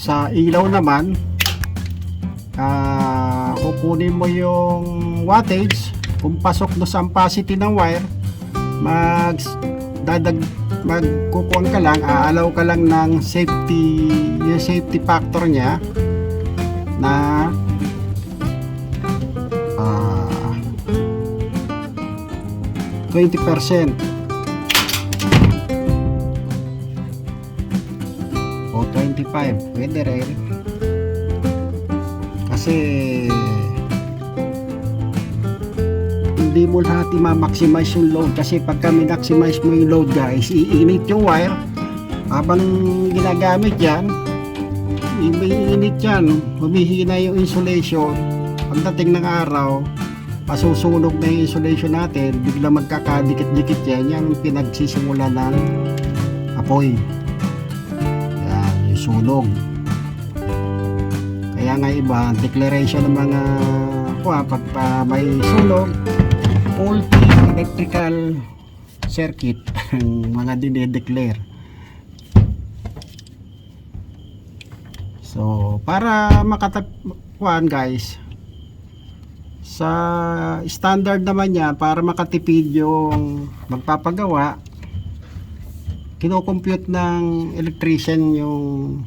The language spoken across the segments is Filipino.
Sa ilaw naman, kukunin mo yung wattage. Kung pasok do sa ampacity ng wire, magkukuhan ka lang, aalaw ka lang ng safety, yung safety factor niya na 20% o 25, pwede rin kasi hindi mo lahat i-maximize yung load, kasi pagka maximize mo yung load guys, iinit yung wire habang ginagamit yan, iinit yan, humihina yung insulation. Pagdating ng araw, pasusunog na yung insulation natin, bigla magkakadikit-dikit yan, yan pinagsisimula ng apoy, yan yung sunog. Kaya nga iba, declaration ng mga pagka may sunog, faulty electrical circuit ang mga dinedeclare. So para makatapuan guys, sa standard naman yan, para makatipid yung magpapagawa, kinocompute ng electrician yung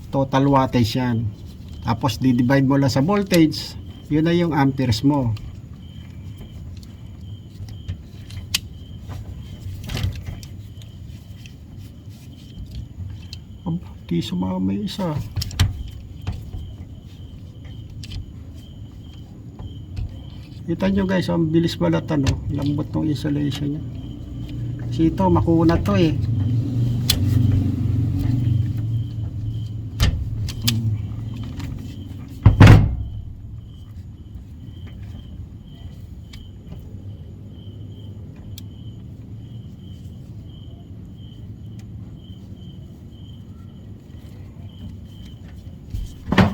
total wattage yan, tapos di-divide mo lang sa voltage, yun na yung amperes mo. Di sumama may isa. Kita nyo guys, ang bilis balatan, no? Lambot ng insulation nya. Kasi ito, makunat to eh.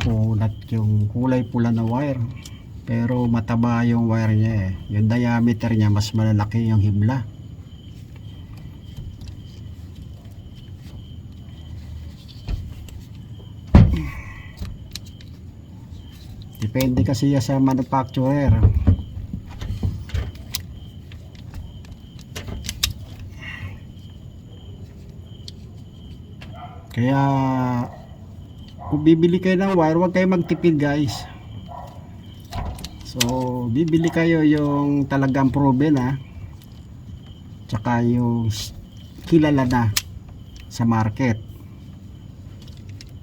Kunat yung kulay pula na wire, pero mataba yung wire nya eh. Yung diameter nya mas malalaki yung himla. Depende kasi sa manufacturer. Kaya kung bibili kayo ng wire, huwag kayo magtipid guys. So bibili kayo yung talagang proven tsaka yung kilala na sa market.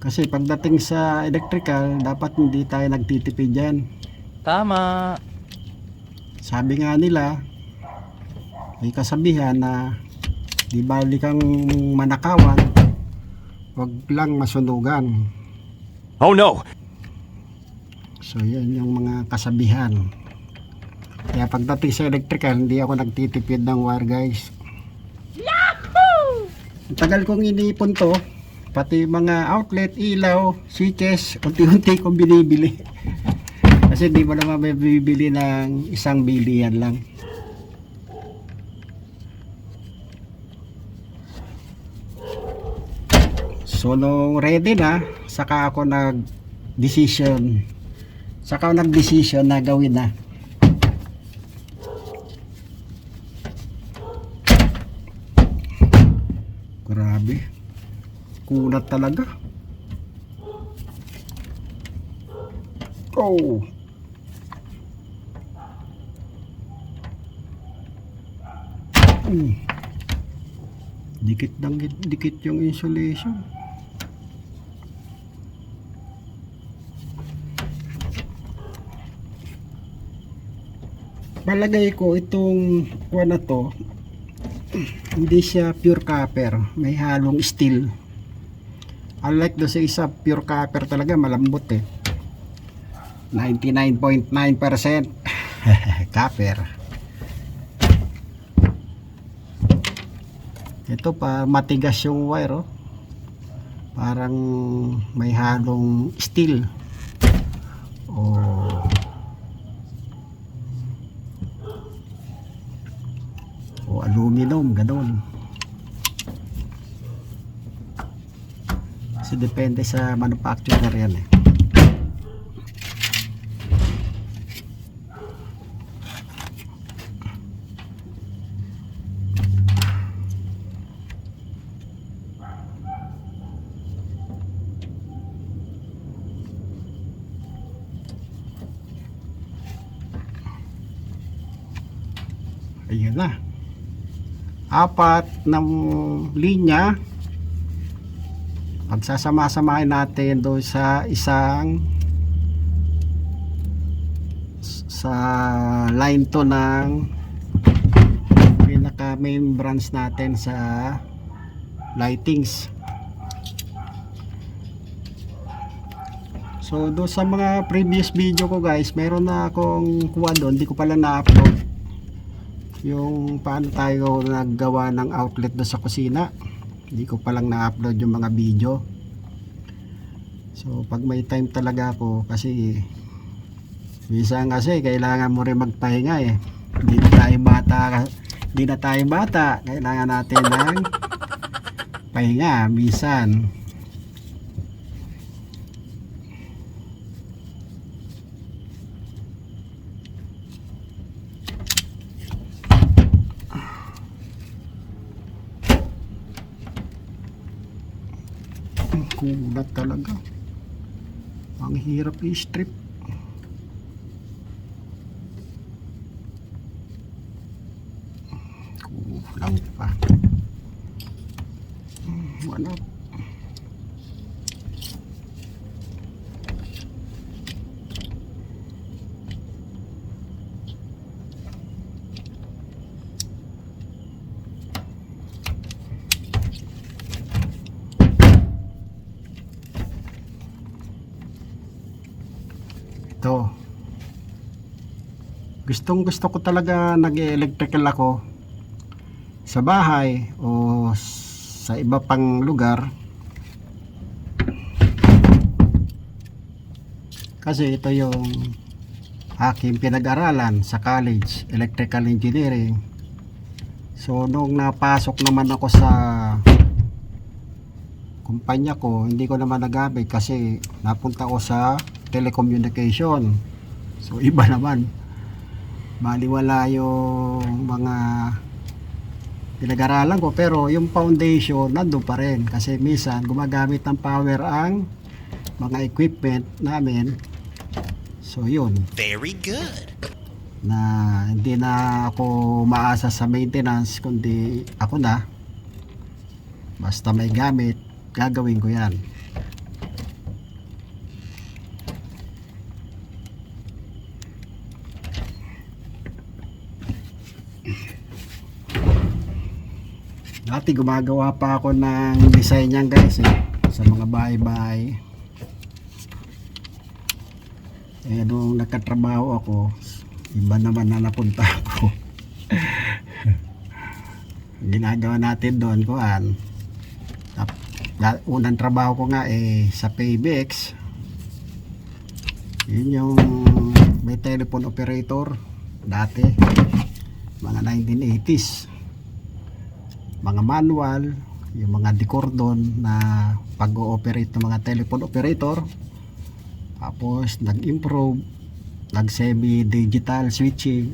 Kasi pagdating sa electrical, dapat hindi tayo nagtitipid dyan. Tama. Sabi nga nila, may kasabihan na di bali kang manakawan, wag lang masunugan. Oh no. So yan yung mga kasabihan. Kaya pagdating sa electrical, hindi ako nagtitipid ng wire guys. Yahoo! Ang tagal kong iniipon to, pati mga outlet, ilaw, switches, unti-unti kong binibili. Kasi di mo naman may bibili ng isang bilihan lang. So nung ready na, saka ako nag-decision na gawin na. Grabe, kunat talaga. Oh, dikit ng dikit yung insulation. Palagay ko itong kuwan na to, hindi siya pure copper, may halong steel. Unlike do sa isa, pure copper talaga, malambot eh. 99.9% copper. Ito pa matigas yung wire, oh. Parang may halong steel. Oh. O aluminum, ganun. Kasi depende sa manufacturer yan eh. Ayun na. 4 ng linya. Pagsasama-samahin natin doon sa isang sa line to ng pinaka main branch natin sa lightings. So doon sa mga previous video ko guys, meron na akong kuha doon, hindi ko pala na-upload yung paano tayo naggawa ng outlet doon sa kusina. Hindi ko palang na-upload yung mga video. So pag may time talaga ako, kasi minsan kasi kailangan mo rin magpahinga eh. Hindi na tayo bata, kailangan natin ng pahinga minsan. Kulat talaga, ang hirap i-strip. Kulang pa. Wala. Ito, gustong gusto ko talaga nag-electrical ako sa bahay o sa iba pang lugar, kasi ito yung aking pinag-aralan sa college, electrical engineering. So nung napasok naman ako sa kumpanya ko, hindi ko naman nagamit kasi napunta ko sa telecommunication. So iba naman, baliwala yung mga pinag-aralan ko, pero yung foundation nandun pa rin kasi minsan gumagamit ng power ang mga equipment namin. So yun, Very good. na hindi na ako maasa sa maintenance, kundi ako na, basta may gamit gagawin ko yan. Dati gumagawa pa ako ng design niyan guys eh, sa mga bahay-bahay. Eh nung nagkatrabaho ako, iba naman na napunta ako. Ginagawa natin doon kuan. Unang trabaho ko nga eh sa PayBX. Yun yung may telephone operator dati, mga 1980s. Mga manual, yung mga decordon na pag-ooperate ng mga telephone operator. Tapos nag-improve, nag-semi-digital switching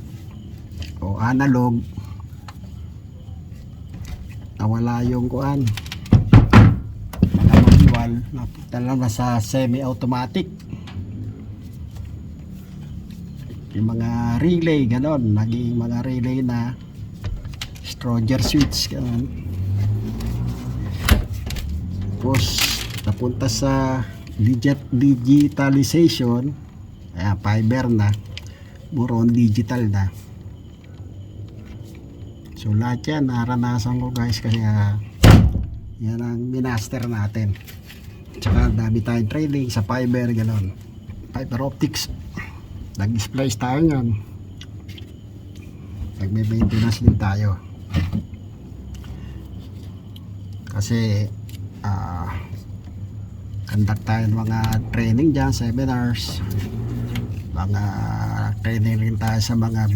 o analog. Nawala yung kuan, mga manual, napunta lang na sa semi-automatic. Yung mga relay, ganon, naging mga relay na Stroger switch, ganon. Tapos napunta sa digitalization, fiber na, more on digital na. So lahat yan naranasan ko guys, kasi yan ang minaster natin. Tsaka dami tayong training sa fiber, ganon, fiber optics. Nag-splice tayo yan, nagme-maintenance din tayo kasi conduct tayo ng mga training dyan, seminars, mga training rin tayo sa mga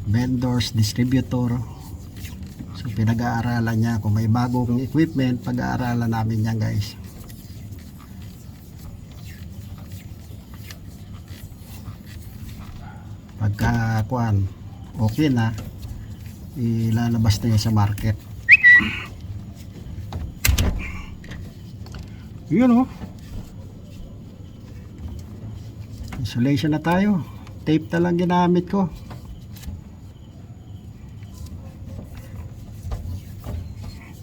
vendors, distributor. So So pinag-aaralan niya kung may bagong equipment, pag-aaralan namin yan guys. Pagka kuan okay na, ilalabas na yan sa market. Yun oh, insulation na tayo, tape na lang ginamit ko.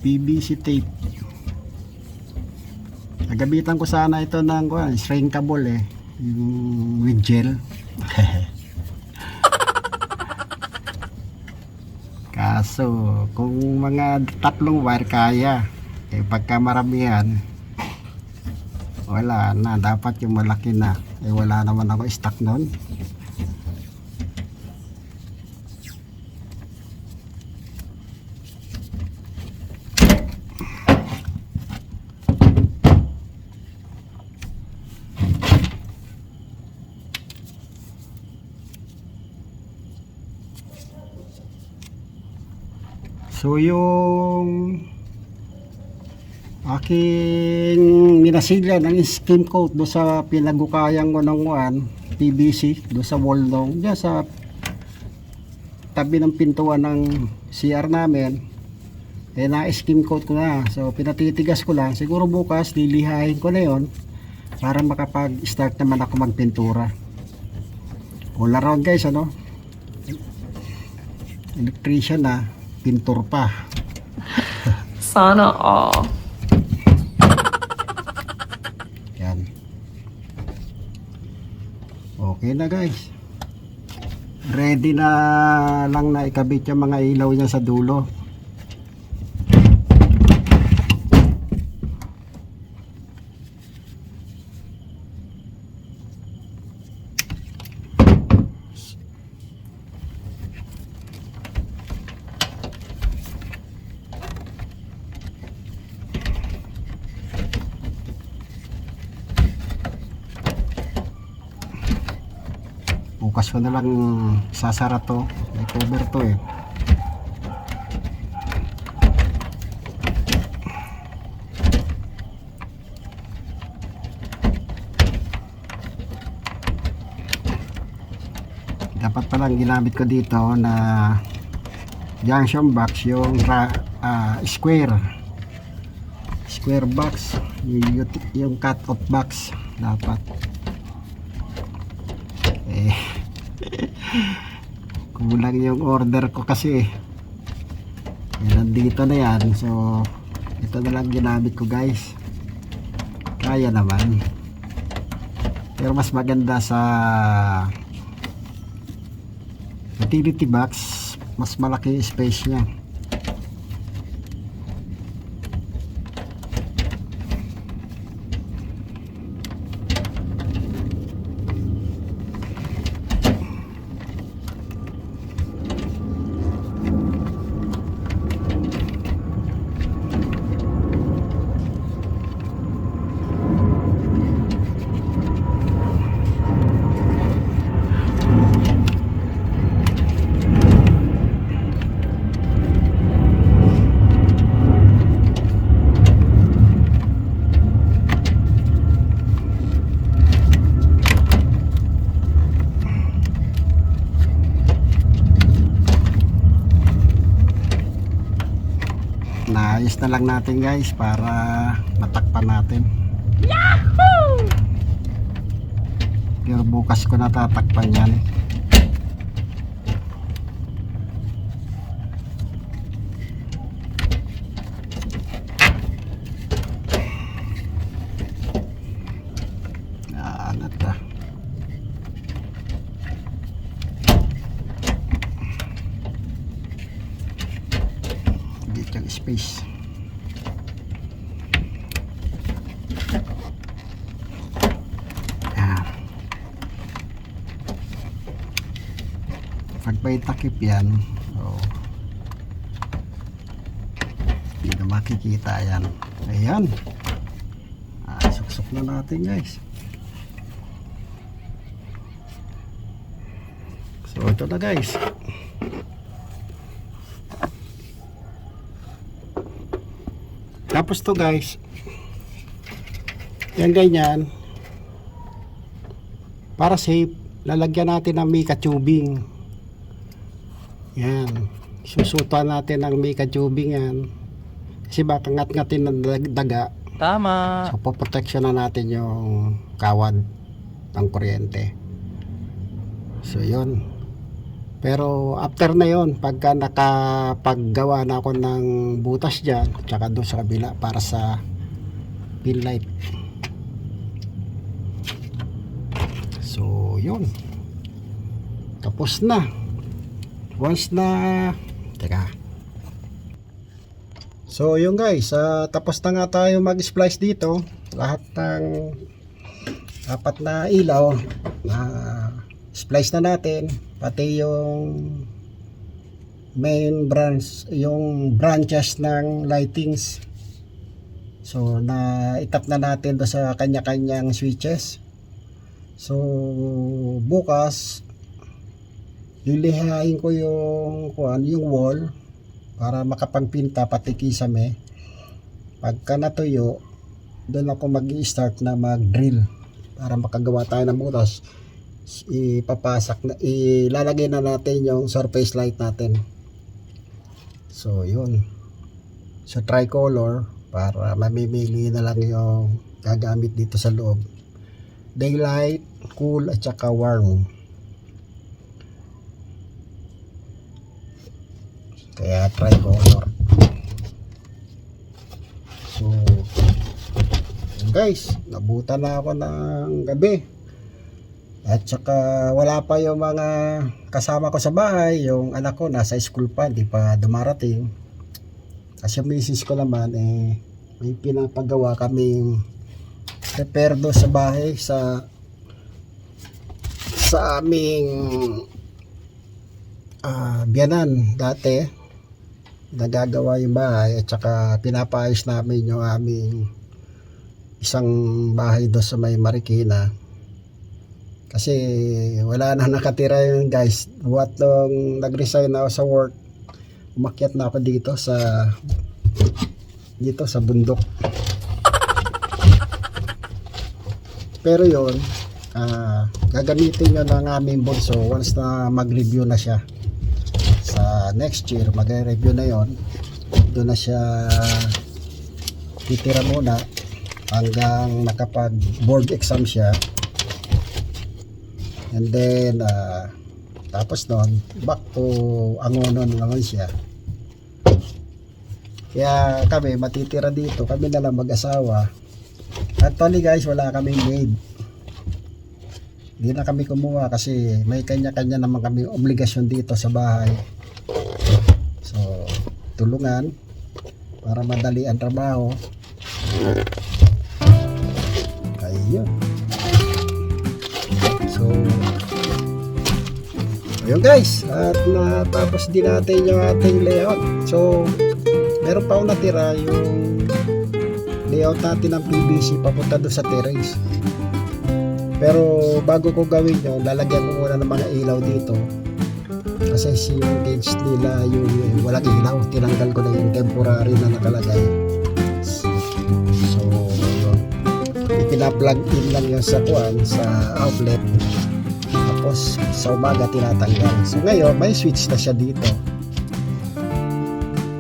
PVC tape. Nagabitan ko sana ito ng shrinkable yung with gel. Kaso kung mga 3 wire kaya, pagka maramihan wala na, dapat yung malaki na, wala naman ako stock nun. So yung aking minasigla ng skim coat do sa pinagukayang ko ng PVC do sa wall nung dyan sa tabi ng pintuan ng CR namin, na skim coat ko na. So pinatitigas ko lang, siguro bukas lilihain ko na yon para makapag start naman ako magpintura all around guys. Electrician na, pintur pa. Sana all. Yan. Okay na guys. Ready na lang na ikabit yung mga ilaw niya sa dulo. Bukas ko na lang sasara to, may cover to dapat palang ginamit ko dito na junction box, yung square box, yung cut off box dapat. Kulang yung order ko kasi nandito na yan, so ito na lang ginamit ko guys. Kaya naman, pero mas maganda sa utility box, mas malaki yung space nya. Naayos na lang natin guys para matakpan natin. Yahoo! Pero bukas ko natatakpan yan. Yung space. Pag may takip yan, hindi na makikita yan. Ayan, suksok na natin guys. So ito na guys. Tapos to guys, yan ganyan, para safe, lalagyan natin ng mica tubing. Yan, susutuan natin ng mica tubing yan, kasi baka ngat-ngatin ng daga. Tama. So poproteksyon na natin yung kawad ng kuryente. So yun. Pero after na yon, pagka nakapaggawa na ako ng butas dyan, tsaka doon sa kabila para sa pin light. So yun, tapos na. Once na, teka, so yun guys, tapos na nga tayo mag-splice dito. Lahat ng apat na ilaw na splice na natin, pati yung main branch, yung branches ng lightings. So na itap na natin do sa kanya-kanyang switches. So bukas lilihain ko yung wall para makapagpinta pati kisame. Pagka natuyo, doon ako mag-i-start na mag-drill para makagawa tayo ng butas. Ipapasak na, ilalagay na natin yung surface light natin. So yun, so tricolor para mamimili na lang yung gagamit dito sa loob. Daylight, cool at saka warm. Kaya tricolor. So guys, nabutan na ako ng gabi. At saka wala pa yung mga kasama ko sa bahay. Yung anak ko nasa school pa, di pa dumarating. Kasi yung misis ko naman may pinapagawa kaming repair do sa bahay sa aming biyanan dati. Nagagawa yung bahay at saka pinapaayos namin yung aming isang bahay do sa may Marikina. Kasi wala na nakatira yun guys. Buhat nung nag-resign ako sa work, umakyat na ako dito sa bundok. Pero yun, gagamitin nyo ng aming bunso once na mag-review na siya. Sa next year, mag-review na yon. Doon na siya titira muna hanggang nakapag-board exam siya. And then tapos nun, back to Angono na naman siya. Kaya kami matitira dito, kami na lang mag-asawa. Actually guys, wala kaming maid. Hindi na kami kumuha kasi may kanya-kanya naman kami obligasyon dito sa bahay. So tulungan para madali ang trabaho. Ayun. So ayun guys, at natapos din natin yung ating layout. So meron pa akong natira yung layout natin ng PVC papunta doon sa terrace. Pero bago ko gawin yun, lalagyan ko muna ng mga ilaw dito. Kasi yung cage nila yung walang ilaw, tinanggal ko na yung temporary na nakalagay. So yun, ipina-plug in lang yun sa outlet. Tapos sa umaga tinatanggal. So ngayon may switch na siya dito.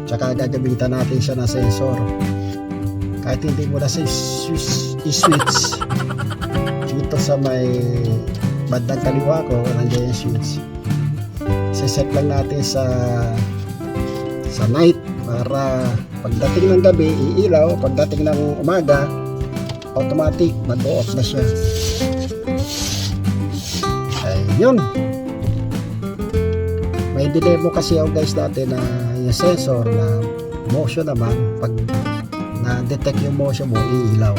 Tsaka gagamitan natin siya na sensor. Kahit hindi mo na i-switch dito sa may bandang kaliwa ko, nandiyan yung switch. Set lang natin sa night para pagdating ng gabi iilaw, pagdating ng umaga automatic mag-off na siya. Ayun, may demo kasi ako guys dati na yung sensor na motion naman, pag na-detect yung motion mo iilaw.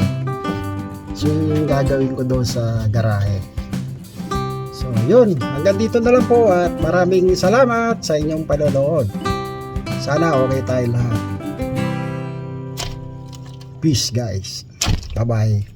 So yung gagawin ko doon sa garahe. So yun, hanggang dito na lang po at maraming salamat sa inyong panonood. Sana okay tayo lahat. Peace guys. Bye bye.